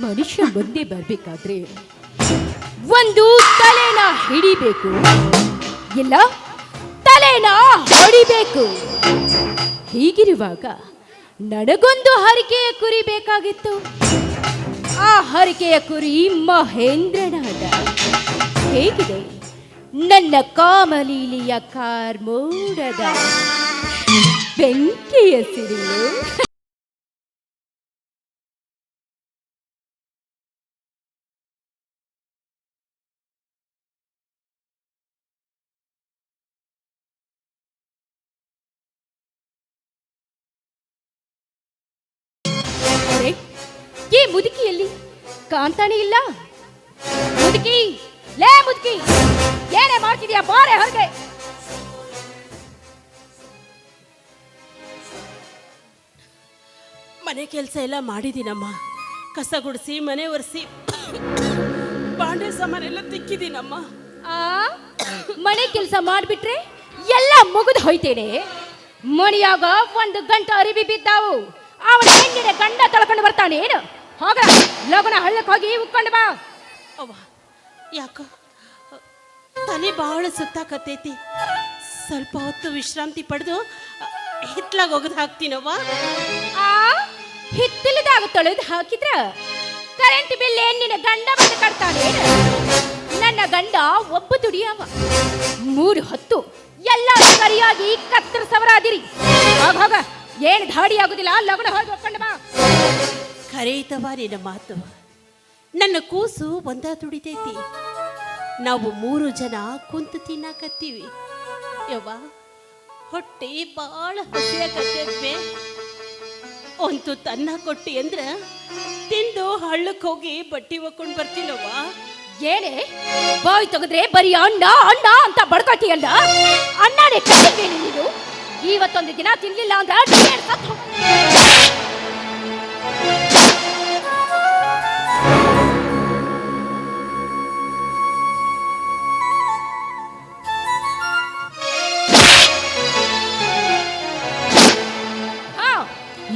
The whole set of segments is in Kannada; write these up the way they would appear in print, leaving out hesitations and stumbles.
ಮನುಷ್ಯ ಮುಂದೆ ಬರ್ಬೇಕಾದ್ರೆ ಒಂದು ತಲೆನ ಹಿಡಿಬೇಕು, ಇಲ್ಲ ತಲೆನ ಹೊಡಿಬೇಕು. ಹೀಗಿರುವಾಗ ನನಗೊಂದು ಹರಿಕೆಯ ಕುರಿ ಬೇಕಾಗಿತ್ತು. ಆ ಹರಿಕೆಯ ಕುರಿ ಮಹೇಂದ್ರನಾದ. ಹೇಗಿದೆ ನನ್ನ ಕಾಮಲೀಲಿಯ ಕಾರ್ಮೋಡದ ಬೆಂಕಿಯ ಸಿಡಿಲು? ಈ ಮುದುಕಿಯಲ್ಲಿ ಕಾಣ್ತಾನೆ ಇಲ್ಲ. ಮುದುಕಿ, ಲೇ ಮುದುಕಿ, ಏನೇ ಮಾಡ್ತಿದ್ಯಾ? ಬಾರೆ ಹೊರಗೆ. ಮನೆ ಕೆಲಸ ಎಲ್ಲ ಮಾಡಿದ್ದೀನಮ್ಮ. ಕಸ ಗುಡಿಸಿ, ಮನೆ ಒರೆಸಿ, ಬಾಂಡೆ ಸಾಮಾನೆಲ್ಲ ತಿಕ್ಕಿದ್ದೀನಮ್ಮ. ಮನೆ ಕೆಲಸ ಮಾಡಿಬಿಟ್ರೆ ಎಲ್ಲ ಮುಗಿದು ಹೋಯ್ತೇನೆ. ಮಣಿಯಾಗ 1 ಗಂಟೆ ಅರಿವಿ ಬಿದ್ದಾವು. ಅವನ ಹೆಣ್ಣಿನ ಗಂಡ ತಳ್ಕೊಂಡು ಬರ್ತಾನೆ. ಏನು ಹೋಗ, ಲಗುನ ಹಳ್ಳಕ್ಕೆ ಹೋಗಿ ಉಕ್ಕೊಂಡು ಬಾ. ಅವ್ವ, ಯಾಕ ತಲೆ ಬಹಳ ಸುತ್ತಾಕತ್ತೈತಿ. ಸ್ವಲ್ಪ ಹೊತ್ತು ವಿಶ್ರಾಂತಿ ಪಡೆದು ಹಿತ್ಲಾಗ ಒಗದು ಹಾಕ್ತೀನವ್ವ. ಹಿತ್ತಲಿದಾಗ ತೊಳೆದು ಹಾಕಿದ್ರ ಕರೆಂಟ್ ಬಿಲ್ ಏನ್ ನಿನ್ನ ಗಂಡ ಬಂದು ಕಟ್ತಾನೆ? ನನ್ನ ಗಂಡ ಒಬ್ಬ ದುಡಿಯವ. 3 ಹೊತ್ತು ಎಲ್ಲ ಸರಿಯಾಗಿ ಕತ್ತರಿಸವರಾದಿರಿ. ಹೋಗ, ಏನ್ ಧಾಡಿ ಆಗುದಿಲ್ಲ. ಲಗುನ ಹೋಗಿ ಒಪ್ಕೊಂಡು ಬಾ. ಕರೆಯಿತವ ನಿನ್ನ ಮಾತು. ನನ್ನ ಕೂಸು ಒಂದ ದುಡಿತೈತಿ. ನಾವು 3 ಜನ ಕುಂತು ತಿನ್ನಾಕತ್ತೀವಿ. ಯವ್ವ, ಹೊಟ್ಟೆ ಭಾಳ ಹಸಿಯಾಕತ್ತೈತೆ. ಒಂದು ತನ್ನ ಕೊಟ್ಟಿ ಅಂದ್ರ ತಿಂದು ಹಳ್ಳಕ್ಕೆ ಹೋಗಿ ಬಟ್ಟಿ ಒಕ್ಕೊಂಡು ಬರ್ತೀನವ್ವ. ಏನೇ ಬಾಯಿ ತೆಗೆದ್ರೆ ಬರೀ ಅಣ್ಣ ಅಣ್ಣ ಅಂತ ಬಡ್ಕೊತೀಯಲ್ಲ? ಅಣ್ಣನೇ ಕಟ್ಟಿದ್ದೇನೆ ನೀನು. ಇವತ್ತೊಂದು ದಿನ ತಿನ್ಲಿಲ್ಲ ಅಂದ್ರೆ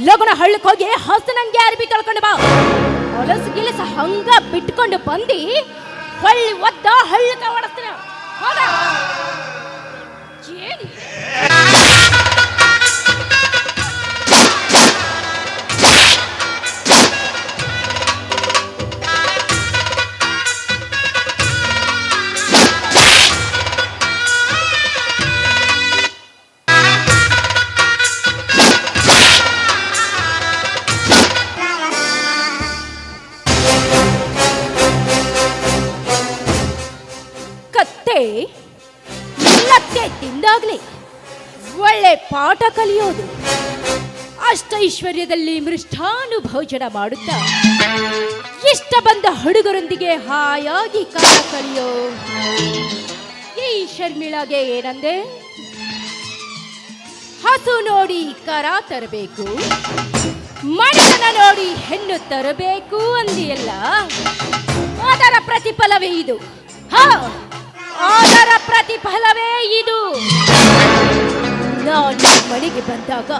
ಲಗುನ ಹಳ್ಳಕ್ಕೆ ಹೋಗಿ ಹಸನಂಗೆ ಅರ್ಬಿ ತೊಳ್ಕೊಂಡು ಬಾ. ಹೊಲಸು ಗಿಲಸ ಹಂಗ ಬಿಟ್ಕೊಂಡು ಬಂದು ಹೊಳ್ಳಿ ಒದ್ದ ಹಳ್ಳಕ್ಕೆ ಓಡಿಸ್ತೀನ. ಹೋಗ. ಲತ್ತೆ ತಿಂದಾಗ್ಲೇ ಒಳ್ಳೆ ಪಾಠ ಕಲಿಯೋದು. ಅಷ್ಟೈಶ್ವರ್ಯದಲ್ಲಿ ಮೃಷ್ಟಾನು ಭೋಜನ ಮಾಡುತ್ತಾ ಇಷ್ಟ ಬಂದ ಹುಡುಗರೊಂದಿಗೆ ಹಾಯಾಗಿ ಕಾಲ ಕಲಿಯೋ ಈ ಶರ್ಮಿಳಾಗೆ ಏನಂದೆ? ಹಸು ನೋಡಿ ಕರ ತರಬೇಕು, ಮಣಿತನ ನೋಡಿ ಹೆಣ್ಣು ತರಬೇಕು ಅಂದಿಯಲ್ಲ. ಅದರ ಪ್ರತಿಫಲವೇ ಇದು. ಅದರ ಪ್ರತಿಫಲವೇ ಇದು. ನಾನು ಮನೆಗೆ ಬಂದಾಗ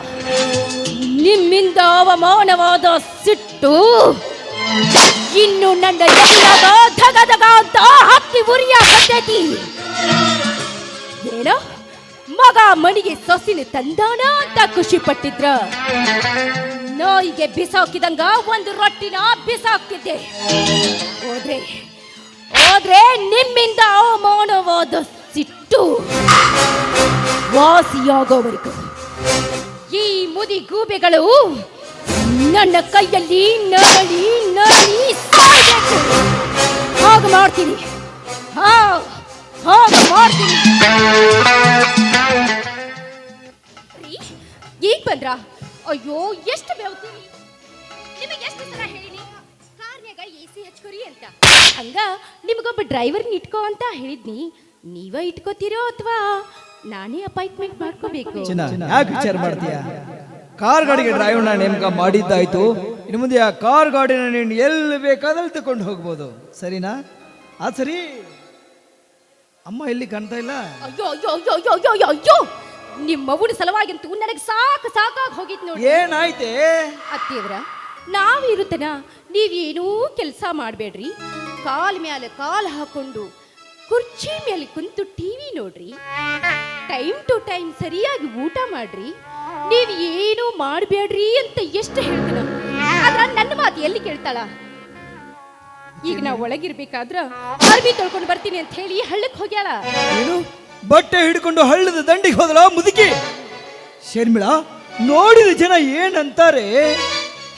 ನಿಮ್ಮಿಂದ ಅವಮಾನವಾದ ಸಿಟ್ಟು ಇನ್ನು ನನ್ನ ಎದೆಯಾಗ ಧಗ ಧಗ ಅಂತ ಹತ್ತಿ ಉರಿಯಾಗತೈತಿ. ಏನೋ ಮಗ ಮನೆಗೆ ಸೊಸಿನ ತಂದಾನ ಅಂತ ಖುಷಿ ಪಟ್ಟಿದ್ರ ನಾಯಿಗೆ ಬಿಸಾಕಿದಂಗ ಒಂದು ರೊಟ್ಟಿನ ಬಿಸಾಕ್ತಿದ್ದೆ. ಹೋದ್ರೆ ನಿಮ್ಮಿಂದ ಅವಮಾನವಾದ ಸಿಟ್ಟು ವಾಸಿಯಾಗೋವರೆಗೂ ಈ ಮುದಿ ಗೂಬೆಗಳು ನನ್ನ ಕೈಯಲ್ಲಿ ನರಳಿ ನರಳಿ ಸಾಯಬೇಕು. ಹಾಗೆ ಮಾಡ್ತೀನಿ, ಹಾಗೆ ಮಾಡ್ತೀನಿ. ಈಗ ಬಂದ್ರ? ಅಯ್ಯೋ, ಎಷ್ಟು ಬೇವ್ತೀನಿ. ನಿಮಗೆ ಎಷ್ಟು ಸಲ ಹೇಳಿನಿ ಕಾರ್ನ್ಯಾಗ AC ಹಚ್ಕೊರಿ ಅಂತ. ಹಂಗ ನಿಮಗೊಬ್ಬ ಡ್ರೈವರ್ನ ಇಟ್ಕೋ ಅಂತ ಹೇಳಿದ್ನಿ. ನೀವ ಇಟ್ಕೋತೀರೋ ಅಥವಾ ನಾನೇ ಅಪಾಯಿಂಟ್ಮೆಂಟ್ ಮಾಡ್ಕೋಬೇಕು? ಯಾಕೆ ವಿಚಾರ ಮಾಡ್ತೀಯ? ಕಾರ್ ಗಾಡಿಗೆ ಡ್ರೈವರ್ನ ನೇಮಕ ಮಾಡಿದ್ದಾಯ್ತು. ಇನ್ನು ಮುಂದೆ ಆ ಕಾರ್ ಗಾಡಿನ ನೀನು ಎಲ್ಲಿ ಬೇಕಾದಲ್ಲಿ ತಕೊಂಡು ಹೋಗ್ಬೋದು, ಸರಿನಾ? ಸರಿ. ಅಮ್ಮ ಎಲ್ಲಿ ಕಾಣ್ತಾ ಇಲ್ಲ? ಅಯ್ಯೋ ಅಯ್ಯೋ ಅಯ್ಯೋ ಅಯ್ಯೋ ಅಯ್ಯೋ ಅಯ್ಯೋ, ನಿಮ್ಮ ಮಗುನ ಸಲುವಾಗಿಂತೂ ನನಗೆ ಸಾಕಾಗಿ ಹೋಗಿತ್ತು ನೋಡಿ. ಏನಾಯ್ತೆ? ಅತ್ತಿಯವರ, ನಾವಿರುತ್ತನ ನೀವೇನೂ ಕೆಲಸ ಮಾಡಬೇಡ್ರಿ, ಕಾಲ್ ಮ್ಯಾಲೆ ಕಾಲ್ ಹಾಕೊಂಡು ಕುರ್ಚಿ ಮೇಲೆ ಕುಂತು ಟಿವಿ ನೋಡ್ರಿ, ಟೈಮ್ ಟು ಟೈಮ್ ಸರಿಯಾಗಿ ಊಟ ಮಾಡ್ರಿ, ನೀವು ಏನು ಮಾಡಬೇಡ್ರಿ ಅಂತ ಎಷ್ಟು ಹೇಳ್ತಾನ. ಆದ್ರ ನನ್ನ ಮಾತು ಎಲ್ಲಿ ಕೇಳ್ತಾಳ? ಈಗ ನಾವು ಒಳಗಿರ್ಬೇಕಾದ್ರ ಅರ್ಬಿ ತೊಳ್ಕೊಂಡು ಬರ್ತೀನಿ ಅಂತ ಹೇಳಿ ಹಳ್ಳಕ್ಕೆ ಹೋಗ್ಯಾಳ. ಏನು ಬಟ್ಟೆ ಹಿಡ್ಕೊಂಡು ಹಳ್ಳದ ದಂಡಿಗೆ ಹೋದಳ ಮುದುಕಿ? ಶರ್ಮಿಳ, ನೋಡಿದ ಜನ ಏನಂತಾರೆ?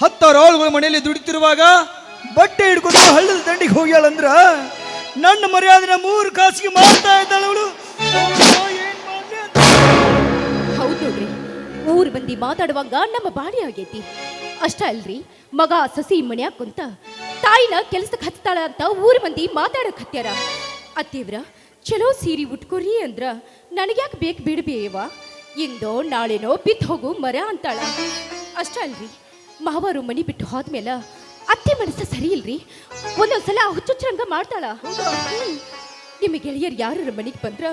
10 ಆಳುಗಳ ಮನೆಯಲ್ಲಿ ದುಡಿತಿರುವಾಗ ಬಟ್ಟೆ ಹಿಡ್ಕೊಂಡು ಹಳ್ಳದ ದಂಡಿಗೆ ಹೋಗ್ಯಾಳಂದ್ರ ನನ್ನ ಮರ್ಯಾದೆನ 3 ಕಾಸಿಗೆ ಮಾಡ್ತಾ ಇದ್ದಾಳವಳು. ಹೌದು ನೋಡ್ರಿ, ಊರ್ ಮಂದಿ ಮಾತಾಡುವಾಗ ನಮ್ಮ ಬಾಡಿ ಆಗೈತಿ. ಅಷ್ಟ ಅಲ್ರಿ, ಮಗ ಸಸಿ ಮನ್ಯಾಗ ಕುಂತ ತಾಯಿನ ಕೆಲ್ಸಕ್ಕೆ ಹತ್ತಾಳ ಅಂತ ಊರ್ ಮಂದಿ ಮಾತಾಡಕ್ ಹತ್ಯಾರ. ಅತ್ತೇವ್ರ ಚಲೋ ಸೀರೆ ಉಟ್ಕೊರಿ ಅಂದ್ರ ನನಗ್ಯಾಕೆ ಬೇಕು ಬಿಡ್ಬೇವ, ಇಂದೋ ನಾಳೆನೋ ಬಿತ್ತು ಹೋಗು ಮರ ಅಂತಾಳ. ಅಷ್ಟ ಅಲ್ರಿ, ಮಾವರು ಮನಿ ಬಿಟ್ಟು ಹೋದ್ಮೇಲೆ ಅತ್ತೆ ಮನಸ್ಸ ಸರಿ ಇಲ್ರಿ, ಒಂದೊಂದ್ಸಲ ಹುಚ್ಚುಚ್ಚರಂಗ ಮಾಡ್ತಾಳ. ನಿಮ್ಮ ಗೆಳೆಯರು ಯಾರ ಮನೆಗೆ ಬಂದ್ರ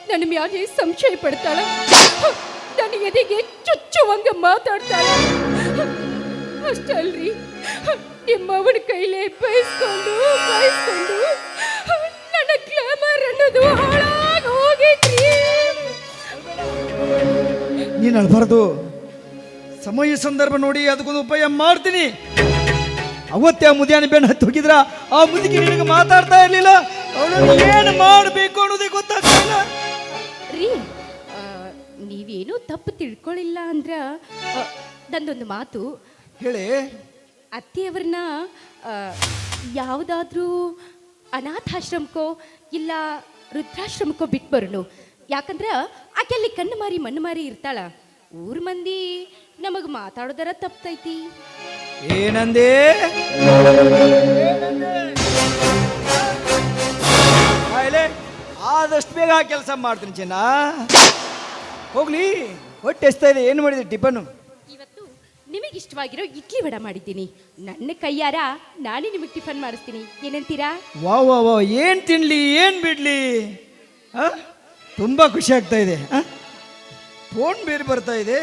ನನ್ನ ಮ್ಯಾಲೆ ಸಂಶಯ ಪಡ್ತಾಳ, ನನ್ನ ಎದೆಗೆ ಚುಚ್ಚುವಂಗ ಮಾತಾಡ್ತಾಳ. ಅಷ್ಟ ಅಲ್ರಿ, ನಿಮ್ಮವನ ಕೈಲೇ ಬಯಸ್ಕೊಂಡು ನನ್ನ ಗ್ಲಾಮರ್ ಅನ್ನೋದು ಹಾಳಾಗಿ ಹೋಗೈತ್ರಿ. ನೀನು ಅಳ್ಬಾರ್ದು. ಸಮಯ ಸಂದರ್ಭ ನೋಡಿ ಅದಕ್ಕೊಂದು ಉಪಾಯ ಮಾಡ್ತೀನಿ. ಅವತ್ತೇ ಆ ಮುದಿಯಾನಿ ಬೆನ್ನು ಹತ್ತಿ ಹೋಗಿದ್ರ ಆ ಮುದುಕಿ ನಿನಗೆ ಮಾತಾಡ್ತಾ ಇರ್ಲಿಲ್ಲ. ಅವಳನ್ನು ಏನು ಮಾಡಬೇಕು ಅನ್ನೋದೇ ಗೊತ್ತಾಗ್ತಿಲ್ಲ ರೀ. ನೀವೇನು ತಪ್ಪು ತಿಳ್ಕೊಳ್ಳಿಲ್ಲ ಅಂದ್ರ ನಂದೊಂದು ಮಾತು ಹೇಳಿ. ಅತ್ತೆಯವ್ರನ್ನ ಯಾವುದಾದ್ರೂ ಅನಾಥಾಶ್ರಮಕ್ಕೋ ಇಲ್ಲ ವೃದ್ಧಾಶ್ರಮಕ್ಕೋ ಬಿಟ್ಟು ಬರೋನು. ಯಾಕಂದ್ರೆ ಆಕೆಲ್ಲಿ ಕಣ್ಣು ಮಾರಿ ಮಣ್ಣು ಮಾರಿ ಇರ್ತಾಳ. ಊರ್ ಮಂದಿ ನಮಗ್ ಮಾತಾಡೋದರ ತಪ್ಪೈತಿ. ಏನಂದೆ? ಆದಷ್ಟು ಬೇಗ ಕೆಲಸ ಮಾಡ್ತೀನಿ ಚಿನ್ನ. ಹೋಗ್ಲಿ, ಹೊಟ್ಟೆ ಎಸ್ತಾ ಇದೆ. ಏನು ಮಾಡಿದೆ ಟಿಫನ್? ಇವತ್ತು ನಿಮಗೆ ಇಷ್ಟವಾಗಿರೋ ಇಡ್ಲಿ ವಡ ಮಾಡಿದ್ದೀನಿ. ನನ್ನ ಕೈಯಾರ ನಾನೇ ನಿಮಗೆ ಟಿಫನ್ ಮಾಡಿಸ್ತೀನಿ, ಏನಂತೀರಾ? ವಾ ವಾ ವಾ, ಏನು ತಿನ್ಲಿ ಏನು ಬಿಡ್ಲಿ? ತುಂಬಾ ಖುಷಿ ಆಗ್ತಾ ಇದೆ. ಫೋನ್ ಬೇರೆ ಬರ್ತಾ ಇದೆ.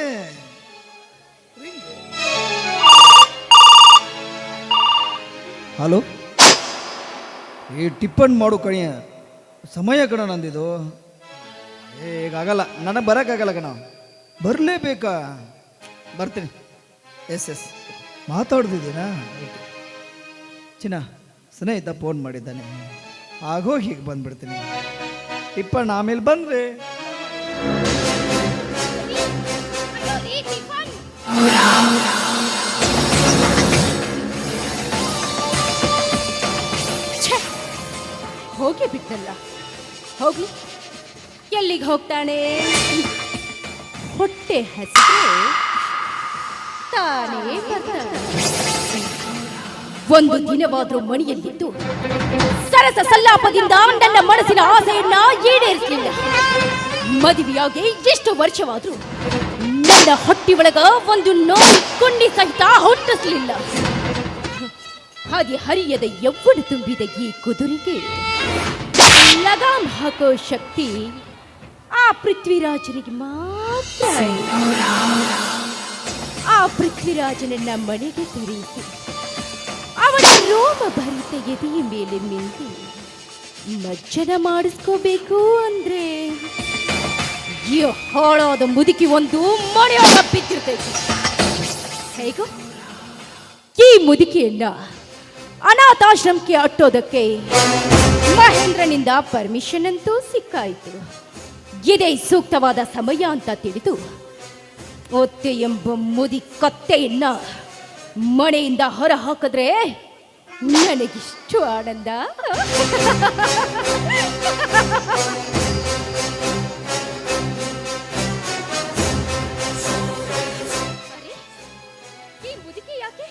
ಹಲೋ, ಈ ಟಿಫನ್ ಮಾಡು ಕಣಿಯ ಸಮಯ ಕಣ ನಂದಿದು. ಈಗಾಗಲ್ಲ, ನನಗೆ ಬರೋಕ್ಕಾಗಲ್ಲ ಕಣ. ಬರಲೇಬೇಕಾ? ಬರ್ತೀನಿ. ಎಸ್ ಮಾತಾಡ್ತಿದ್ದೀನಾ? ಚಿನ್ನ, ಸ್ನೇಹಿತ ಫೋನ್ ಮಾಡಿದ್ದಾನೆ, ಆಗೋ ಹೀಗೆ ಬಂದ್ಬಿಡ್ತೀನಿ. ಟಿಪ್ಪಣ್ಣ ಆಮೇಲೆ ಬಂದ್ರೆ ಹೋಗಿ ಬಿಟ್ಟಲ್ಲ. ಹೋಗ್ಲಿ, ಎಲ್ಲಿಗೆ ಹೋಗ್ತಾನೆ? ಹೊಟ್ಟೆ ಹಸಿದ್ರೆ ತಾನೇ ಬರ್ತಾನೆ. ಒಂದು ದಿನವಾದ್ರೂ ಮಣಿಯಲ್ಲಿದ್ದು ಸರಸ ಸಲ್ಲಾಪದಿಂದ ನನ್ನ ಮನಸ್ಸಿನ ಆಸೆಯನ್ನ ಈಡೇರಿಸಲಿಲ್ಲ. ಮದುವೆಯಾಗಿ ಎಷ್ಟು ವರ್ಷವಾದ್ರೂ ನನ್ನ ಹೊಟ್ಟಿ ಒಳಗ ಒಂದು ನೋವು ಕೊಂಡಿ ಸಹಿತ ಹುಟ್ಟಿಸ್ಲಿಲ್ಲ. ಹಾಗೆ ಹರಿಯದ ಯವ್ವನ ತುಂಬಿದ ಈ ಕುದುರೆಗೆ ಲಗಾಮ್ ಹಾಕೋ ಶಕ್ತಿ ಆ ಪೃಥ್ವಿರಾಜನಿಗೆ ಮಾತ್ರ. ಆ ಪೃಥ್ವಿರಾಜನನ್ನ ಮನೆಗೆ ಕರೆಯಿಸಿ ಅವನ ರೋಮ ಭರಿತ ಎದೆಯ ಮೇಲೆ ಮಿಂದಿ ಮಜ್ಜನ ಮಾಡಿಸ್ಕೋಬೇಕು ಅಂದ್ರೆ ಈ ಹಾಳಾದ ಮುದುಕಿ ಒಂದು ಮನೆಯೊಳಗ ಬಿದ್ದಿರ್ತೈತಿ. ಹೇಗೋ ಈ ಮುದುಕಿಯನ್ನ ಅನಾಥಾಶ್ರಮಕ್ಕೆ ಅಟ್ಟೋದಕ್ಕೆ ಮಹೇಂದ್ರನಿಂದ ಪರ್ಮಿಷನ್ ಅಂತೂ ಸಿಕ್ಕಾಯಿತು. ಇದೇ ಸೂಕ್ತವಾದ ಸಮಯ ಅಂತ ತಿಳಿದು ಒತ್ತೆ ಎಂಬ ಮುದಿ ಕತ್ತೆಯನ್ನ ಮನೆಯಿಂದ ಹೊರ ಹಾಕಿದ್ರೆ ನನಗಿಷ್ಟು ಆನಂದ. ಈ ಮುದುಕಿ ಯಾಕೆ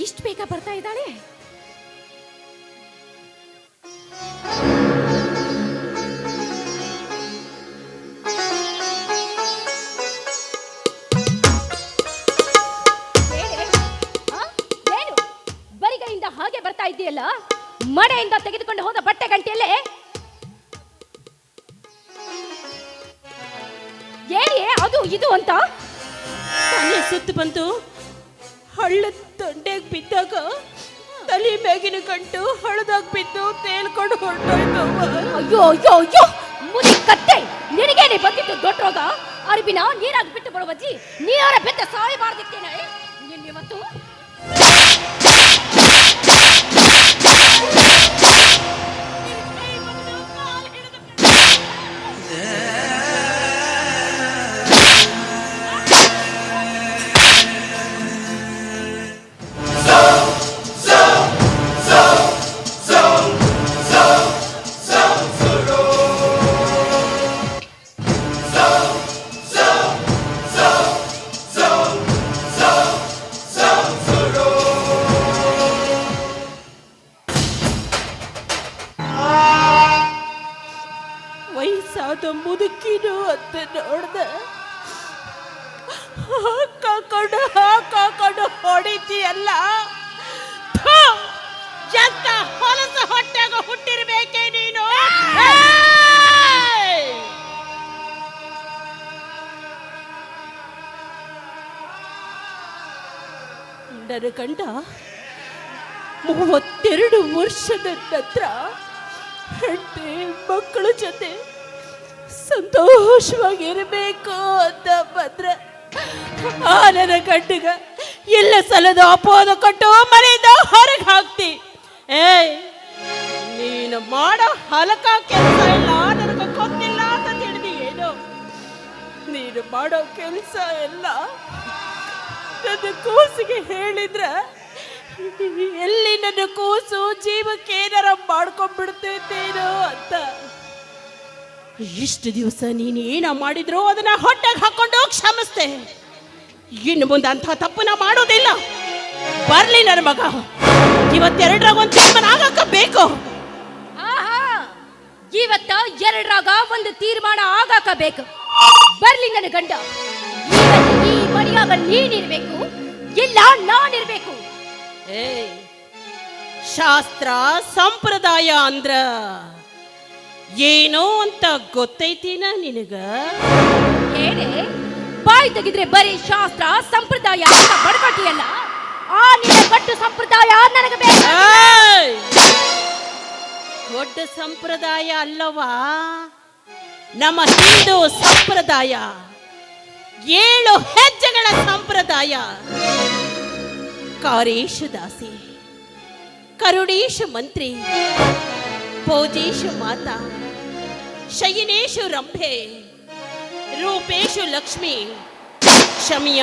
ಇಷ್ಟು ಬೇಗ ಬರ್ತಾ ಇದ್ದಾಳೆ? ಬರಿಗೈಯಿಂದ ಹಾಗೆ ಬರ್ತಾ ಇದೆಯಲ್ಲ, ಮನೆಯಿಂದ ತೆಗೆದುಕೊಂಡು ಹೋದ ಬಟ್ಟೆ ಗಂಟೆಯಲ್ಲೇ ಏನೇ ಅದು ಇದು ಅಂತ ತಾನೇ ಸುತ್ತು ಬಂತು. ಹಳ್ಳದ ದಂಡೆಗೆ ಬಿದ್ದಾಗ ತಲೆ ಮ್ಯಾಗಿನ ಗಂಟು ಹಳದಾಗ ಬಿದ್ದು ತೇಲ್ಕೊಂಡು ಹೊರಟೋಯ್ತವ. ಅಯ್ಯೋ ಅಯ್ಯೋ ಅಯ್ಯೋ ಮುನಿ ಕತ್ತೆ, ನಿನಗೇನೆ ಬಂದಿದ್ದು ದೊಡ್ಡ ರೋಗ. ಅರಿಬಿನ ನೀರಾಗಿ ಬಿಟ್ಟು ಬರುವಜ್ಜಿ, ನೀರ ಬೆತ್ತ ಸಾಯಬಾರ್ದಿತ್ತೇನೆ ನಿನ್ನಿವತ್ತು. ವಯಸ್ಸಾದ ಮುದುಕಿನು ಅಂತ ನೋಡ್ದ ಹಾಕೊಂಡು ಹೊಡಿತೀಯಲ್ಲ. ಎಂತ ಹೊಲಸ ಹೊಟ್ಟೆಗ ಹುಟ್ಟಿರ್ಬೇಕೆ ನೀನು. ನನ್ನ ಗಂಡ 32 ವರ್ಷದ ನಂತರ ಹೆಂಡತಿ ಮಕ್ಕಳ ಜೊತೆ ಸಂತೋಷವಾಗಿರ್ಬೇಕು ಅಂತ ಬಂದ್ರೆ ಆ ನನ್ನ ಗಂಡಗ ಎಲ್ಲ ಸಲದ ಅಪೋದ ಕೊಟ್ಟು ಮನೆಯಿಂದ ಹೊರಗೆ ಹಾಕ್ತಿ. ನೀನು ಮಾಡೋ ಹಲಕ ಕೆಲಸ ಇಲ್ಲ, ನನಗೆ ಗೊತ್ತಿಲ್ಲ ಅಂತ ತಿಳಿದಿ ಏನು. ನೀನು ಮಾಡೋ ಕೆಲಸ ಎಲ್ಲ ನನ್ನ ಕೂಸಿಗೆ ಹೇಳಿದ್ರ ಎಲ್ಲಿ ನನ್ನ ಕೂಸು ಜೀವಕ್ಕೆ ಏನಾರ ಮಾಡ್ಕೊಂಡ್ಬಿಡ್ತೇನೋ ಅಂತ. ಇಷ್ಟು ದಿವಸ ನೀನು ಏನ ಮಾಡಿದ್ರು ಅದನ್ನ ಹೊಟ್ಟೆಗೆ ಹಾಕೊಂಡು ಕ್ಷಮಿಸ್ತೆ. ಇನ್ನು ಮುಂದೆ ಅಂತ ತಪ್ಪು ಮಾಡೋದಿಲ್ಲ. ಬರ್ಲಿ ನನ್ನ ಮಗ, ಇವತ್ತೆರಡರಾಗ ಒಂದು ತೀರ್ಮಾನ ಆಗಕ್ಕ ಬೇಕು. ಇವತ್ತ 2ರಾಗ ಒಂದು ತೀರ್ಮಾನ ಆಗಾಕ ಬೇಕು. ಬರ್ಲಿ ನನ್ನ ಗಂಡ, ಈ ಮನೆಯಾಗ ನೀನಿರ್ಬೇಕು, ಇಲ್ಲ ನಾನಿರ್ಬೇಕು. ಶಾಸ್ತ್ರ ಸಂಪ್ರದಾಯ ಅಂದ್ರ ಏನೋ ಅಂತ ಗೊತ್ತೈತಿನ ನಿನಗ? ಏನೇ ಬಾಯಿ ತೆಗಿದ್ರೆ ಬರೀ ಶಾಸ್ತ್ರ ಸಂಪ್ರದಾಯ ಅಂತ ಬಡ್ಕೊಟ್ಟಿಯಲ್ಲ, ಆ ನಿನ್ನ ಗಟ್ಟು ಸಂಪ್ರದಾಯ ನನಗೆ ಬೇಕು. ದೊಡ್ಡ ಸಂಪ್ರದಾಯ ಅಲ್ಲವಾ ನಮ್ಮ ಹಿಂದೂ ಸಂಪ್ರದಾಯ, 7 ಹೆಜ್ಜೆಗಳ ಸಂಪ್ರದಾಯ. ಕಾರೇಶು ದಾಸಿ, ಕರುಣೇಶು ಮಂತ್ರಿ, ಭೋಜೇಶು ಮಾತಾ, ಶಯನೇಶು ರಂಭೆ, ರೂಪೇಶು ಲಕ್ಷ್ಮಿ, ಕ್ಷಮಿಯ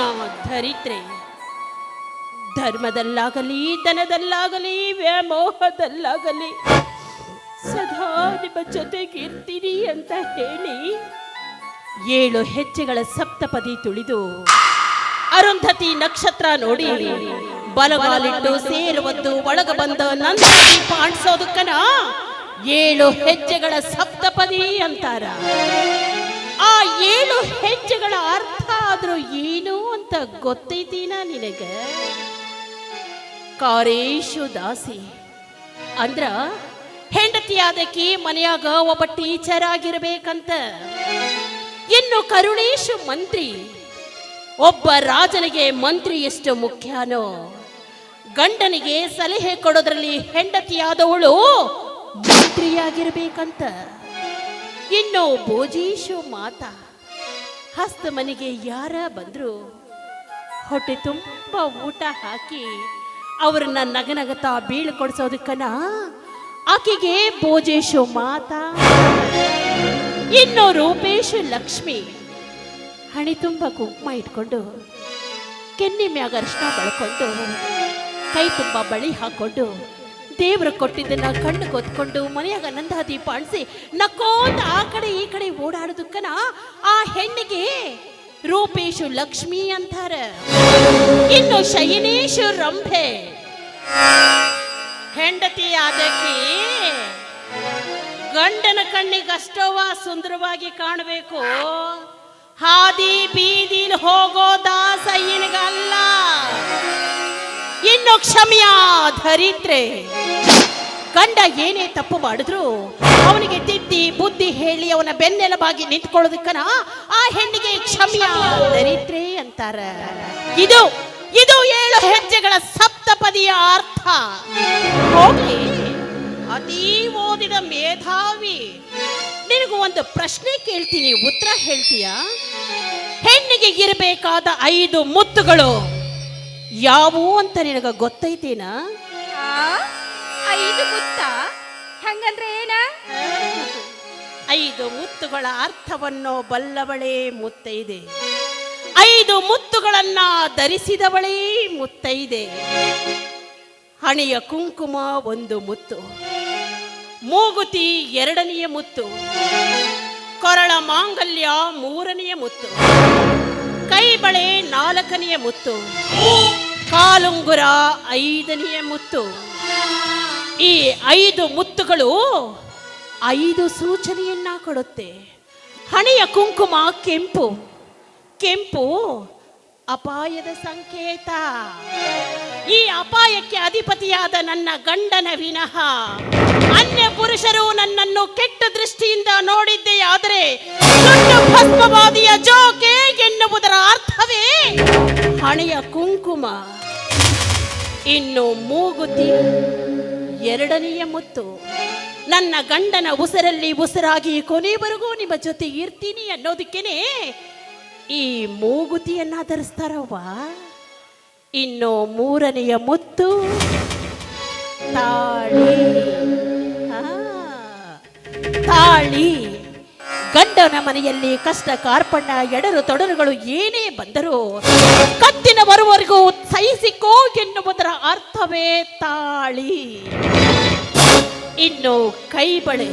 ಧರಿತ್ರೆ. ಧರ್ಮದಲ್ಲಾಗಲಿ ಧನದಲ್ಲಾಗಲಿ ವ್ಯಾಮೋಹದಲ್ಲಾಗಲಿ ಸದಾ ನಿಮ್ಮ ಜೊತೆಗಿರ್ತೀನಿ ಅಂತ ಹೇಳಿ 7 ಹೆಜ್ಜೆಗಳ ಸಪ್ತಪದಿ ತುಳಿದು ಅರುಂಧತಿ ನಕ್ಷತ್ರ ನೋಡಿ ಬಲಗಾಲಿಟ್ಟು ಸೇರುವದ್ದು ಒಳಗ ಬಂದ ನಂದಿ ಪಾಣಿಸೋದಕ್ಕನ 7 ಹೆಜ್ಜೆಗಳ ಸಪ್ತಪದಿ ಅಂತಾರ. ಆ 7 ಹೆಜ್ಜೆಗಳ ಅರ್ಥ ಆದ್ರೂ ಏನು ಅಂತ ಗೊತ್ತೈತೀನ ನಿನಗ? ಕಾರೇಶು ದಾಸಿ ಅಂದ್ರ ಹೆಂಡತಿಯಾದಕಿ ಮನೆಯಾಗ ಒಬ್ಬ ಟೀಚರ್ ಆಗಿರ್ಬೇಕಂತ. ಇನ್ನು ಕರುಣೇಶು ಮಂತ್ರಿ, ಒಬ್ಬ ರಾಜನಿಗೆ ಮಂತ್ರಿ ಎಷ್ಟು ಮುಖ್ಯನೋ ಗಂಡನಿಗೆ ಸಲಹೆ ಕೊಡೋದ್ರಲ್ಲಿ ಹೆಂಡತಿಯಾದವಳು ಮಂತ್ರಿಯಾಗಿರ್ಬೇಕಂತ. ಇನ್ನು ಭೋಜೇಶು ಮಾತಾ, ಹಸ್ತ ಮನೆಗೆ ಯಾರ ಬಂದ್ರು ಹೊಟ್ಟೆ ತುಂಬ ಊಟ ಹಾಕಿ ಅವ್ರನ್ನ ನಗನಗತಾ ಬೀಳ್ಕೊಡ್ಸೋದಕ್ಕನ ಆಕೆಗೆ ಭೋಜೇಶು ಮಾತಾ. ಇನ್ನು ರೂಪೇಶು ಲಕ್ಷ್ಮಿ, ಹಣಿ ತುಂಬ ಕುಂಕುಮ ಇಟ್ಕೊಂಡು ಕೆನ್ನಿ ಮ್ಯಾಗ ಅರ್ಶನ ಬಳ್ಕೊಂಡು ಕೈ ತುಂಬ ಬಳಿ ಹಾಕೊಂಡು ದೇವರು ಕೊಟ್ಟಿದ್ದನ್ನ ಕಣ್ಣು ಕೊತ್ಕೊಂಡು ಮನೆಯಾಗ ನಂದಾ ದೀಪ ಅಣಿಸಿ ನಕ್ಕೋತ ಆ ಕಡೆ ಈ ಕಡೆ ಓಡಾಡೋದಕ್ಕನ ಆ ಹೆಣ್ಣಿಗೆ ರೂಪೇಶು ಲಕ್ಷ್ಮಿ ಅಂತಾರ. ಇನ್ನು ಶಯನೇಶು ರಂಭೆ, ಹೆಂಡತಿ ಆದಕಿ ಗಂಡನ ಕಣ್ಣಿಗಷ್ಟವ ಸುಂದರವಾಗಿ ಕಾಣಬೇಕು, ಹಾದಿ ಬೀದಿಲ್ ಹೋಗೋ ದಾಸಯ್ಯನಿಗಲ್ಲ. ಇನ್ನು ಕ್ಷಮಿಯ ಧರಿತ್ರೆ, ಗಂಡ ಏನೇ ತಪ್ಪು ಮಾಡಿದ್ರು ಅವನಿಗೆ ತಿದ್ದಿ ಬುದ್ಧಿ ಹೇಳಿ ಅವನ ಬೆನ್ನೆಲುಬಾಗಿ ನಿಂತ್ಕೊಳ್ಳೋದಕ್ಕನ ಆ ಹೆಣ್ಣಿಗೆ ಕ್ಷಮಿಯ ಧರಿತ್ರೆ ಅಂತಾರ. ಇದು 7 ಹೆಜ್ಜೆಗಳ ಸಪ್ತಪದಿಯ ಅರ್ಥ. ಹೋಗ್ಲಿ, ಅತೀ ಓದಿದ ಮೇಧಾವಿ, ನಿನಗೂ ಒಂದು ಪ್ರಶ್ನೆ ಕೇಳ್ತೀನಿ, ಉತ್ತರ ಹೇಳ್ತೀಯಾ? ಹೆಣ್ಣಿಗೆ ಇರಬೇಕಾದ 5 ಮುತ್ತುಗಳು ಯಾವುವು ಅಂತ ನಿನಗ ಗೊತ್ತೈತೇನಾ? 5 ಮುತ್ತ ಹಂಗಂದ್ರೆ ಏನ? 5 ಮುತ್ತುಗಳ ಅರ್ಥವನ್ನು ಬಲ್ಲವಳೇ ಮುತ್ತೈದೆ. 5 ಮುತ್ತುಗಳನ್ನ ಧರಿಸಿದವಳೇ ಮುತ್ತೈದೆ. ಹಣೆಯ ಕುಂಕುಮ 1 ಮುತ್ತು, ಮೂಗುತಿ 2ನೆಯ ಮುತ್ತು, ಕೊರಳ ಮಾಂಗಲ್ಯ 3ನೆಯ ಮುತ್ತು, ಕೈ ಬಳೆ 4ನೆಯ ಮುತ್ತು, ಕಾಲುಂಗುರ 5ನೆಯ ಮುತ್ತು. ಈ 5 ಮುತ್ತುಗಳು 5 ಸೂಚನೆಯನ್ನ ಕೊಡುತ್ತೆ. ಹಣೆಯ ಕುಂಕುಮ ಕೆಂಪು, ಕೆಂಪು ಅಪಾಯದ ಸಂಕೇತ. ಈ ಅಪಾಯಕ್ಕೆ ಅಧಿಪತಿಯಾದ ನನ್ನ ಗಂಡನ ವಿನಃ ಅನ್ಯ ಪುರುಷರು ನನ್ನನ್ನು ಕೆಟ್ಟ ದೃಷ್ಟಿಯಿಂದ ನೋಡಿದ್ದೇ ಆದರೆ ಸುಟ್ಟು ಭಸ್ಮವಾದಿಯ ಜೋಕೆ ಎನ್ನುವುದರ ಅರ್ಥವೇ ಹಣೆಯ ಕುಂಕುಮ. ಇನ್ನು ಮೂಗುತಿ 2ನೆಯ ಮುತ್ತು. ನನ್ನ ಗಂಡನ ಉಸಿರಲ್ಲಿ ಉಸಿರಾಗಿ ಕೊನೆವರೆಗೂ ನಿಮ್ಮ ಜೊತೆ ಇರ್ತೀನಿ ಅನ್ನೋದಕ್ಕೇನೆ ಈ ಮೂಗುತಿಯನ್ನ ಧರಿಸ್ತಾರವ್ವ. ಇನ್ನು 3ನೆಯ ಮುತ್ತು ತಾಳಿ. ತಾಳಿ ಗಂಡನ ಮನೆಯಲ್ಲಿ ಕಷ್ಟ ಕಾರ್ಪಣ್ಯ ಎಡರು ತೊಡರುಗಳು ಏನೇ ಬಂದರೂ ಕತ್ತಿನ ಬರುವವರೆಗೂ ಸಹಿಸಿಕೋ ಎನ್ನುವುದರ ಅರ್ಥವೇ ತಾಳಿ. ಇನ್ನು ಕೈ ಬಳೆ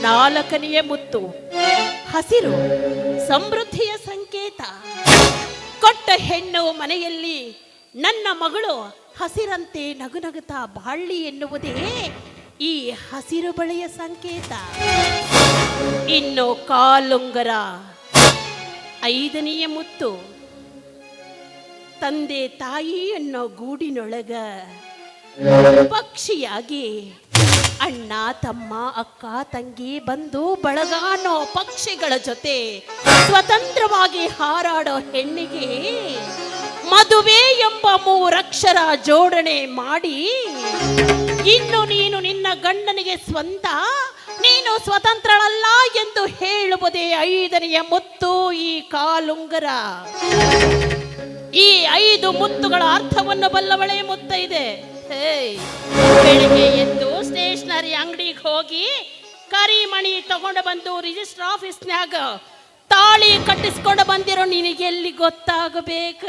4ನೆಯ ಮುತ್ತು. ಹಸಿರು ಸಮೃದ್ಧಿಯ ಸಂಕೇತ. ಕೊಟ್ಟ ಹೆಣ್ಣು ಮನೆಯಲ್ಲಿ ನನ್ನ ಮಗಳು ಹಸಿರಂತೆ ನಗುನಗುತ್ತಾ ಬಾಳ್ಳಿ ಎನ್ನುವುದೇ ಈ ಹಸಿರು ಬಳೆಯ ಸಂಕೇತ. ಇನ್ನು ಕಾಲುಂಗರ 5ನೆಯ ಮುತ್ತು. ತಂದೆ ತಾಯಿ ಅನ್ನೋ ಗೂಡಿನೊಳಗ ಪಕ್ಷಿಯಾಗಿ ಅಣ್ಣ ತಮ್ಮ ಅಕ್ಕ ತಂಗಿ ಬಂಧು ಬಳಗ ಅನ್ನೋ ಪಕ್ಷಿಗಳ ಜೊತೆ ಸ್ವತಂತ್ರವಾಗಿ ಹಾರಾಡೋ ಹೆಣ್ಣಿಗೆ ಮದುವೆ ಎಂಬ 3 ಅಕ್ಷರ ಜೋಡಣೆ ಮಾಡಿ ಇನ್ನು ನೀನು ನಿನ್ನ ಗಂಡನಿಗೆ ಸ್ವಂತ, ನೀನು ಸ್ವತಂತ್ರಳಲ್ಲ ಎಂದು ಹೇಳುವುದೇ 5ನೆಯ ಮುತ್ತು, ಈ ಕಾಲುಂಗರ. ಈ 5 ಮುತ್ತುಗಳ ಅರ್ಥವನ್ನು ಬಲ್ಲವಳೇ ಮುತ್ತೈದೆ. ಬೆಳಿಗ್ಗೆ ಎದ್ದು ಸ್ಟೇಷನರಿ ಅಂಗಡಿಗೆ ಹೋಗಿ ಕರಿಮಣಿ ತಗೊಂಡು ಬಂದು ರಿಜಿಸ್ಟರ್ ಆಫೀಸ್ನ್ಯಾಗ ತಾಳಿ ಕಟ್ಟಿಸ್ಕೊಂಡು ಬಂದಿರೋ ನಿನಗೆ ಎಲ್ಲಿ ಗೊತ್ತಾಗಬೇಕ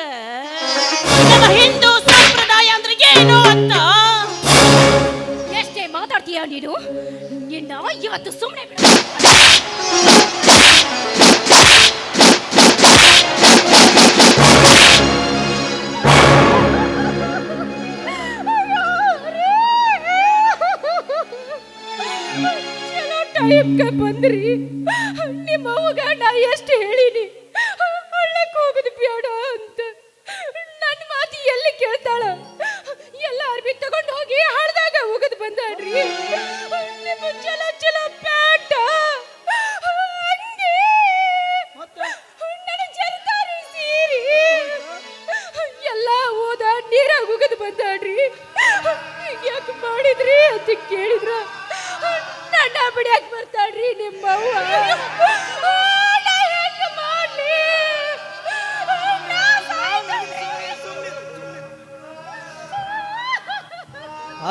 ಹಿಂದೂ ಸಂಪ್ರದಾಯ ಅಂದ್ರೆ ಏನು ಅಂತ? ಎಷ್ಟೇ ಮಾತಾಡ್ತೀಯ ನೀನು? ನಿನ್ನ ಇವತ್ತು ಸುಮ್ಮನೆ ಬಿಡ. ಟೈಮ್ಗೆ ಬಂದ್ರಿ. ನಿಮ್ಮ ಅವ್ವಗ ನಾ ಎಷ್ಟು ಹೇಳಿನಿ ಹಳ್ಳಕ್ಕೆ ಹೋಗೋದು ಬೇಡ ಅಂತ. ನನ್ನ ಮಾತು ಎಲ್ಲಿ ಕೇಳ್ತಾಳ? ಎಲ್ಲ ಅರ್ಬಿ ತಗೊಂಡು ಹೋಗಿ ಹಳ್ದಾಗ ಹೋಗೋದು ಬಂದಾಡ್ರಿ. ನಿಮ್ಮ ಚಲೋ ಚಲೋ ಪ್ಯಾಂಟ ಅಂಗಿ, ನನ್ನ ಜರ್ದಾರಿ ಸೀರಿ ಎಲ್ಲ ಹೋದ ನೀರಾಗ ಹೋಗೋದು ಬಂದಾಡ್ರಿ. ಯಾಕೆ ಮಾಡಿದ್ರಿ ಅಂತ ಕೇಳಿದ್ರ ನನ್ನ ಬಿಡಿಯಾಕ ಬರ್ತಾಳ್ರಿ ನಿಮ್ಮವ್ವ.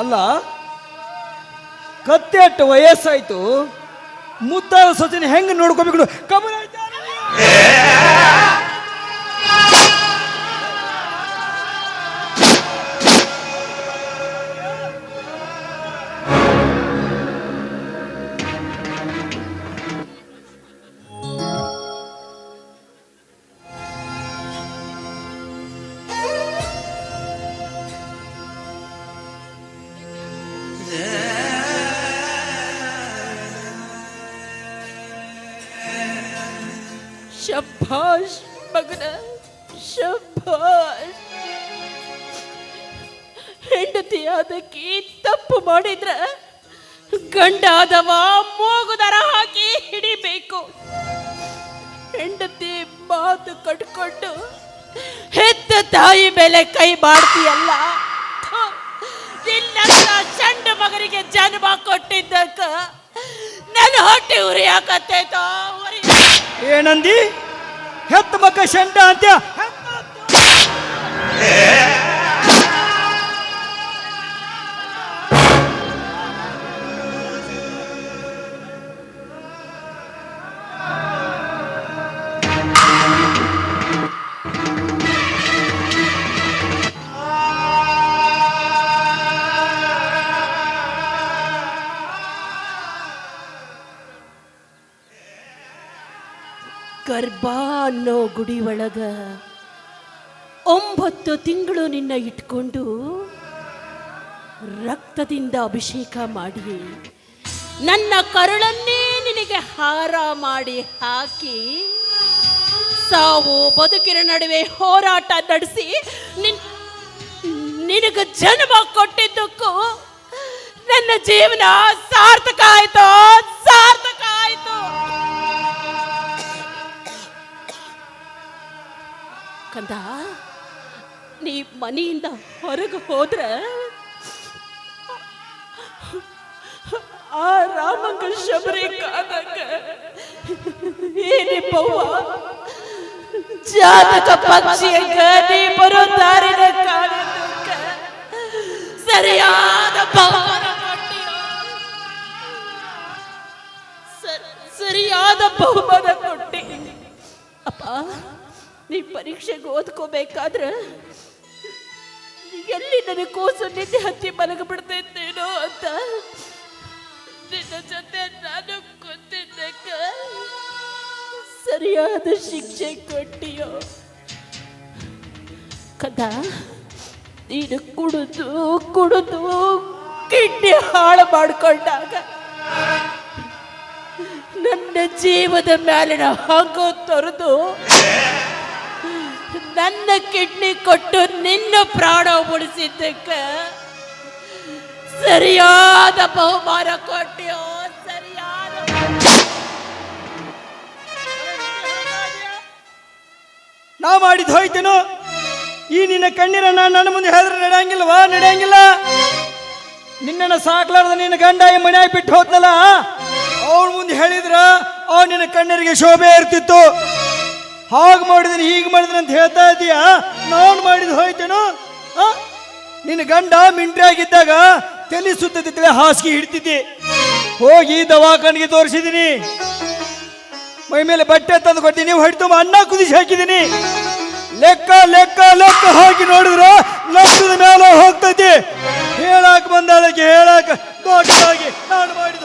ಅಲ್ಲ, ಕತ್ತೆ ಅಟ್ಟು ವಯಸ್ಸಾಯ್ತು, ಮುದ್ದಾದ ಸೊಸೆನ ಹೆಂಗ್ ನೋಡ್ಕೋಬೇಕು ಕಬರ್ ಶಭಾಷ್ ಮಗನ, ಶಭಾಷ್. ಹೆಂಡತಿಯಾದಕ್ಕೆ ತಪ್ಪು ಮಾಡಿದ್ರ ಗಂಡಾದವ ಮೂಗುದರ ಹಾಕಿ ಹಿಡಿಬೇಕು. ಹೆಂಡತಿ ಮಾತು ಕಟ್ಕೊಂಡು ಹೆತ್ತ ತಾಯಿ ಮೇಲೆ ಕೈ ಮಾಡ್ತೀಯಲ್ಲ. ನಿನ್ನಂತ ಚಂಡ ಮಗನಿಗೆ ಜನ್ಮ ಕೊಟ್ಟಿದ್ದಕ್ಕ ನನ್ನ ಹೊಟ್ಟೆ ಉರಿಯಾಕತ್ತೈತೋ ಏನಂದಿ? ಹೆತ್ತ ಮಕ್ಕ ಶಂಡ ಅಂತ ಗರ್ಭ ಅನ್ನೋ ಗುಡಿ ಒಳಗ 9 ತಿಂಗಳು ನಿನ್ನ ಇಟ್ಕೊಂಡು ರಕ್ತದಿಂದ ಅಭಿಷೇಕ ಮಾಡಿ ನನ್ನ ಕರುಳನ್ನೇ ನಿನಗೆ ಹಾರ ಮಾಡಿ ಹಾಕಿ ಸಾವು ಬದುಕಿನ ನಡುವೆ ಹೋರಾಟ ನಡೆಸಿ ನಿನಗೆ ಜನ್ಮ ಕೊಟ್ಟಿದ್ದಕ್ಕೂ ನನ್ನ ಜೀವನ ಸಾರ್ಥಕ ಆಯ್ತು, ಸಾರ್ಥಕ ಆಯ್ತು. ಕಂದ, ನೀ ಮನೆಯಿಂದ ಹೊರಗೆ ಹೋದ್ರ ಆ ರಾಮಂಗ ಶಬರಿ ಕಾದಾಗ ಏನಿಪ್ಪವ್ವ ಜಾತಕ ಪಕ್ಷಿಯಂಗ ನೀ ಬರೋ ದಾರಿನ ಕಾಲಿದ್ದಕ್ಕ ಸರಿಯಾದ ಬಹುಮಾನ ಕೊಟ್ಟಿಯ, ಸರಿಯಾದ ಬಹುಮಾನ ಕೊಟ್ಟಿ. ಅಪ್ಪ, ನೀ ಪರೀಕ್ಷೆಗೆ ಓದ್ಕೋಬೇಕಾದ್ರೆ ಎಲ್ಲಿ ನನಗೆ ಕೂಸು ನಿದ್ದೆ ಹತ್ತಿ ಮಲಗಿಬಿಡ್ತೈತೇನೋ ಅಂತ ನಿನ್ನ ಜೊತೆ ನಾನು ಕೂತಿದ್ದಕ್ಕ ಸರಿಯಾದ ಶಿಕ್ಷೆ ಕೊಟ್ಟಿಯೋ. ಕದ, ನೀನು ಕುಡಿದು ಕುಡಿದು ಕಿಡ್ನಿ ಹಾಳು ಮಾಡಿಕೊಂಡಾಗ ನನ್ನ ಜೀವದ ಮೇಲಿನ ಹಂಗು ತೊರೆದು ನನ್ನ ಕಿಡ್ನಿ ಕೊಟ್ಟು ನಿನ್ನ ಪ್ರಾಣ ಉಳಿಸಿದ್ದಕ್ಕ ಸರಿಯಾದ ಬಹುಮಾನ ಕೊಟ್ಟಿಯೋ, ಸರಿಯಾದ. ನಾ ಮಾಡಿದ್ ಹೋಯ್ತೇನು? ಈ ನಿನ್ನ ಕಣ್ಣೀರ ನನ್ನ ಮುಂದೆ ಹೇಳಿದ್ರೆ ನಡೆಯಂಗಿಲ್ವಾ? ನಡೆಯಂಗಿಲ್ಲ. ನಿನ್ನನ್ನು ಸಾಕ್ಲಾರ್ದ ನಿನ್ನ ಗಂಡ ಈ ಮನೆಯಾಗಿ ಬಿಟ್ಟು ಹೋದ್ನಲ್ಲ, ಅವ್ರ ಮುಂದೆ ಹೇಳಿದ್ರ ನಿನ್ನ ಕಣ್ಣೀರಿಗೆ ಶೋಭೆ ಇರ್ತಿತ್ತು. ಹಾಗೆ ಮಾಡಿದ್ರೆ ಹೀಗೆ ಮಾಡಿದ್ರೆ ಅಂತ ಹೇಳ್ತಾ ಇದೀಯಾ? ನಾನು ಮಾಡಿದ್ ಹೋಯ್ತೇನು? ನಿನ್ನ ಗಂಡ ಮಿಂಟ್ರಿ ಆಗಿದ್ದಾಗ ತಲೆ ಸುತ್ತಿದ್ರೆ ಹಾಸಿಗೆ ಹಿಡ್ತಿದ್ದಿ, ಹೋಗಿ ದವಾಖಾನಿಗೆ ತೋರಿಸಿದ್ದೀನಿ. ಮೈ ಮೇಲೆ ಬಟ್ಟೆ ತಂದು ಕೊಡ್ತೀನಿ, ಹೊಡಿತು ಅನ್ನ ಕುದಿಸಿ ಹಾಕಿದ್ದೀನಿ. ಲೆಕ್ಕ ಲೆಕ್ಕ ಲೆಕ್ಕ ಹಾಕಿ ನೋಡಿದ್ರೆ ಲಕ್ಷದ ಮೇಲೆ ಹೋಗ್ತೈತಿ. ಹೇಳಕ್ ಬಂದಾಳಕ್ಕೆ ಹೇಳಕ್ ದೊಡ್ಡದಾಗಿ ನಾನು ಮಾಡಿದ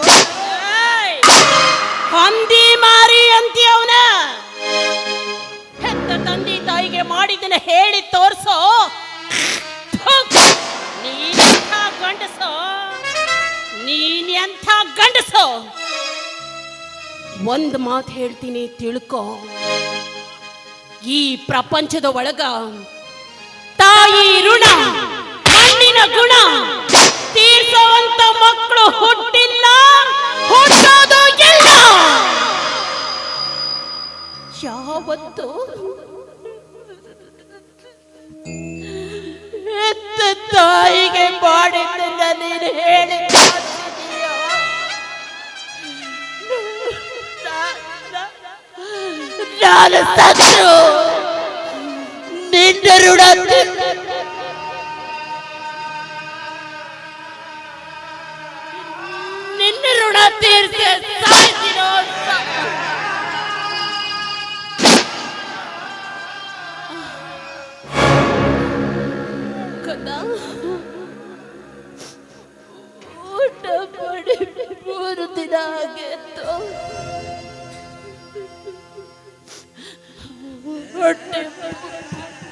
ಹಂದಿ ಮಾರಿ ಅಂತೀಯವನ. ಹೆತ್ತ ತಂದೆ ತಾಯಿಗೆ ಮಾಡಿದ್ದನ್ನ ಹೇಳಿ ತೋರ್ಸೋ. ನೀನೆಂಥ ಗಂಡಸೋ, ನೀನೆಂಥ ಗಂಡಸೋ. ಒಂದು ಮಾತು ಹೇಳ್ತೀನಿ, ತಿಳ್ಕೊ. ಈ ಪ್ರಪಂಚದ ಒಳಗ ತಾಯಿ ಋಣ, ಮಣ್ಣಿನ ಗುಣ ತೀರ್ಸುವಂತ ಮಕ್ಕಳು ಹುಟ್ಟಿಲ್ಲ, ಹುಟ್ಟೋದು ಇಲ್ಲ. ಯಾವತ್ತು ಹೆತ್ತ ತಾಯಿಗೆ ಮಾಡಿದ್ದನ್ನ ನೀನು ಹೇಳಿ ನಾನು ಸತ್ತು ನಿನ್ನ ಋಣ ತೀರ್ಸಿ ಸಾಯ್ತೀನೋ. ಊಟ ಮಾಡಿ 3 ದಿನ ಆಗಿತ್ತು. ಹೊಟ್ಟೆ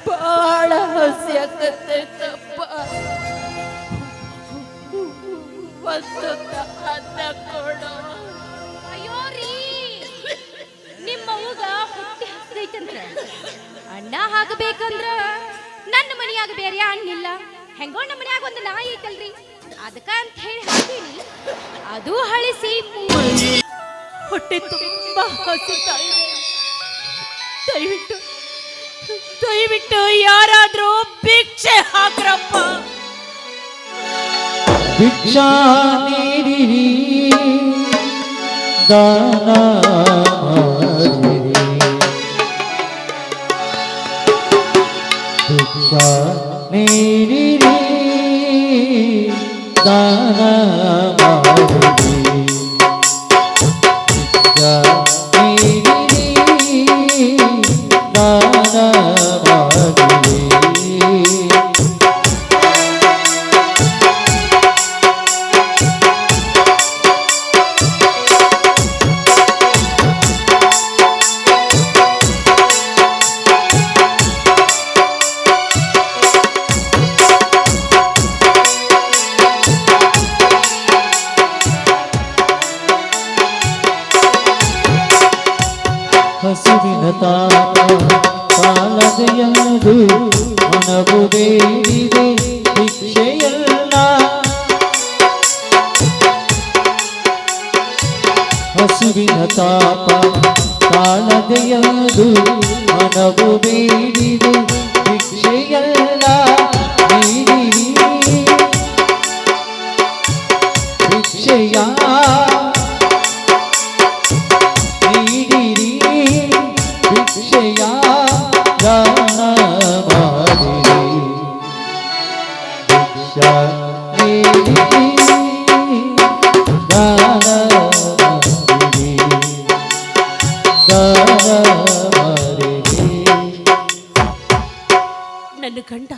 ಬಹಳ ಹಸಿ ಆಗತ್ತೈತಪ್ಪ. ಒಂದು ಅನ್ನ ಕೊಡು. ಅಯ್ಯೋ ರೀ, ನಿಮ್ಮ ಅವ್ಗ ಹೊಟ್ಟೆ ಹಸ್ದೈತಂದ್ರ ಅಣ್ಣ ಹಾಕಬೇಕಂದ್ರ ನನ್ನ ಮನೆಯಾಗ ಬೇರೆ ಹಣ್ಣಿಲ್ಲ. ಹೆಂಗೋ ನಮ್ಮ ಮನ್ಯಾಗ ಒಂದು ನಾಯಿ ಐತಲ್ರಿ, ಅದಕ್ಕ ಅಂತ ಹೇಳಿ ಹಾಕೀನಿ. ಅದು ಹಳಿಸಿ ಹೊಟ್ಟೆ ತುಂಬಾ ಹಸುತ್ತಾ ಇದೆ. ದಯವಿಟ್ಟು ದಯವಿಟ್ಟು ಯಾರಾದ್ರೂ ಭಿಕ್ಷೆ ಹಾಕ್ರಪ್ಪ. ಭಿಕ್ಷಾ ನೀಡಿರಿ ದಾನ ಮಾಡಿರಿ. ಭಿಕ್ಷಾ ನೀಡಿರಿ ದಾನ ಮಾಡಿರಿ. ಭಿಕ್ಷಾ ನೀಡಿರಿ ದಾನ ಮಾಡಿರಿ. ಹಸುವಿನ ತಾಪ ಸಾಲದೆಯದು ಮನವು ಬೇಡಿದೆ ಭಿಕ್ಷೆಯಲ್ಲ. ಹಸುವಿನ ತಾಪ ಸಾಲದೆಯದು ಮನವು ಬೇಡಿದೆ ಭಿಕ್ಷೆಯಲ್ಲ. ನೀಡಿರಿ ಭಿಕ್ಷೆಯ ನೀಡಿರಿ ಭಿಕ್ಷೆಯ ದಾನ ಮಾಡಿರಿ. ಭಿಕ್ಷಾ ನೀಡಿರಿ ದಾನ ಮಾಡಿರಿ. ದಾನ ಮಾಡಿರಿ. ನನ್ನ ಗಂಡ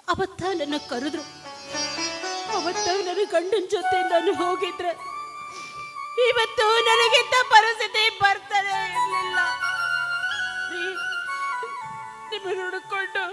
ಅವತ್ತ ನನ್ನ ಕರೆದ್ರು. ಅವತ್ತ ನನ್ನ ಗಂಡನ ಜೊತೆ ನಾನು ಹೋಗಿದ್ರೆ ಇವತ್ತು ನನಗಿಂತ ಪರಿಸ್ಥಿತಿ ಬರ್ತಾನೆ ಇರಲಿಲ್ಲ. ನಿಮ್ಮ ಹುಡುಕೊಂಡು